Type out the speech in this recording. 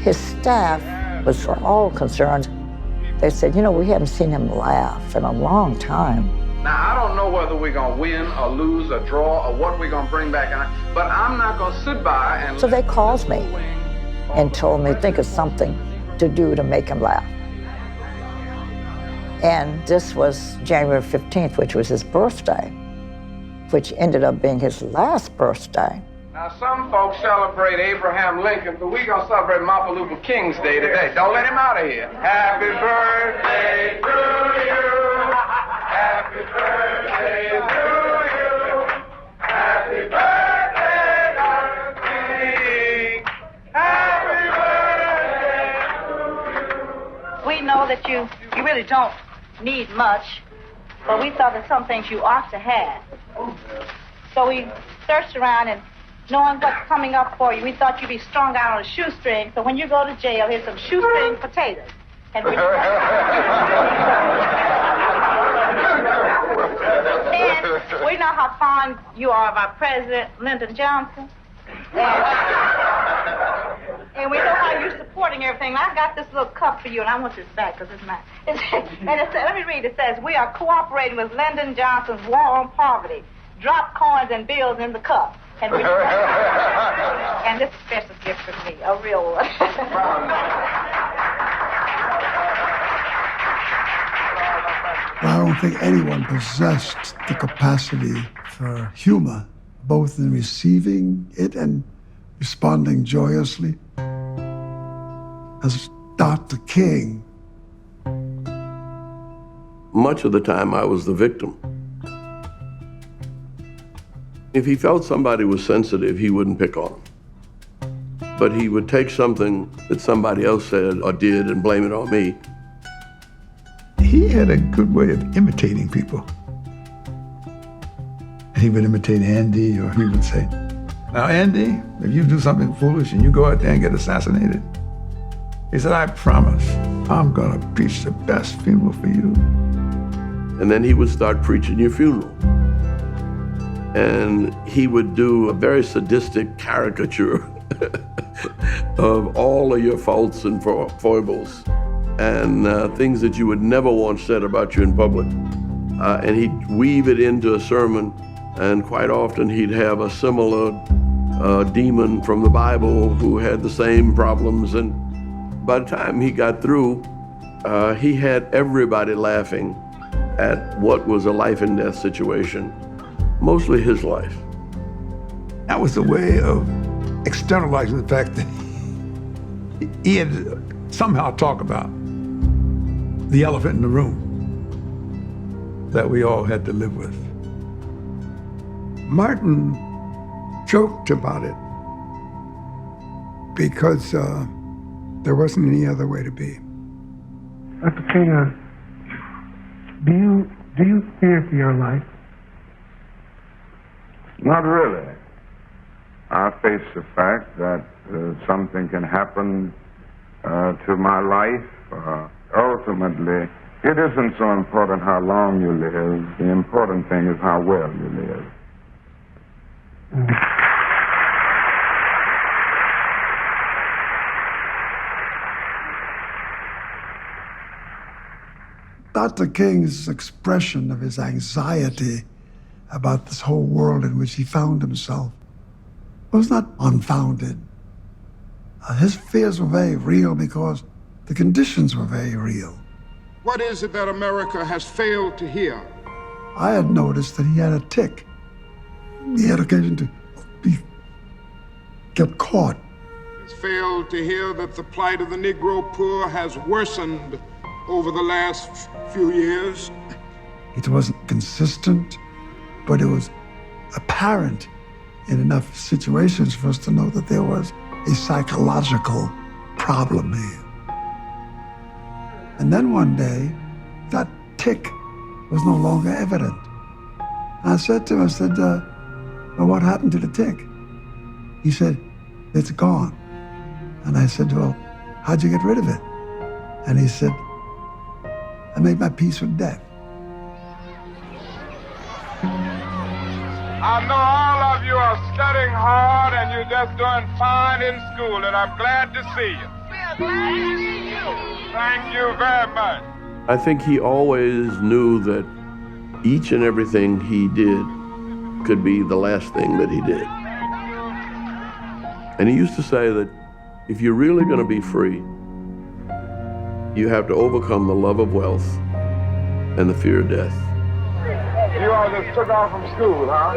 his staff was for all concerned. They said, you know, we haven't seen him laugh in a long time. Now, I don't know whether we're going to win or lose or draw or what we're going to bring back, but I'm not going to sit by and... So they called me and told me, think of something to do to make him laugh. And this was January 15th, which was his birthday, which ended up being his last birthday. Now, some folks celebrate Abraham Lincoln, but we're going to celebrate Martin Luther King's Day today. Don't let him out of here. Happy birthday to you. Happy birthday to you. Happy birthday, Dr. King. Happy birthday to you. We know that you really don't need much, but we thought that some things you ought to have. So we searched around, and knowing what's coming up for you, we thought you'd be strung out on a shoestring, so when you go to jail, here's some shoestring potatoes. And we know how fond you are of our president, Lyndon Johnson. And we know how you're supporting everything. I got this little cup for you, and I want this back because it's mine. And it says, let me read. It says, we are cooperating with Lyndon Johnson's war on poverty. Drop coins and bills in the cup. And, and this is a special gift for me, a real one. I don't think anyone possessed the capacity for humor, both in receiving it and responding joyously. As Dr. King. Much of the time I was the victim. If he felt somebody was sensitive, he wouldn't pick on them. But he would take something that somebody else said or did and blame it on me. He had a good way of imitating people. He would imitate Andy, or he would say, now, Andy, if you do something foolish and you go out there and get assassinated, he said, I promise I'm going to preach the best funeral for you. And then he would start preaching your funeral. And he would do a very sadistic caricature of all of your faults and foibles and things that you would never want said about you in public. And he'd weave it into a sermon, and quite often he'd have a similar demon from the Bible who had the same problems. And by the time he got through, he had everybody laughing at what was a life and death situation, mostly his life. That was a way of externalizing the fact that he had to somehow talk about the elephant in the room that we all had to live with. Martin joked about it because there wasn't any other way to be. Dr. King, do you fear for your life? Not really. I face the fact that something can happen to my life. Ultimately, it isn't so important how long you live. The important thing is how well you live. Dr. King's expression of his anxiety about this whole world in which he found himself was not unfounded. His fears were very real because the conditions were very real. What is it that America has failed to hear? I had noticed that he had a tic. He had occasion to get caught. Has failed to hear that the plight of the Negro poor has worsened over the last few years. It wasn't consistent, but it was apparent in enough situations for us to know that there was a psychological problem here. And then one day, that tic was no longer evident. I said to him, well, what happened to the tic? He said, it's gone. And I said, well, how'd you get rid of it? And he said, I made my peace with death. I know all of you are studying hard and you're just doing fine in school, and I'm glad to see you. Thank you very much. I think he always knew that each and everything he did could be the last thing that he did. And he used to say that if you're really going to be free, you have to overcome the love of wealth and the fear of death. You all just took off from school, huh?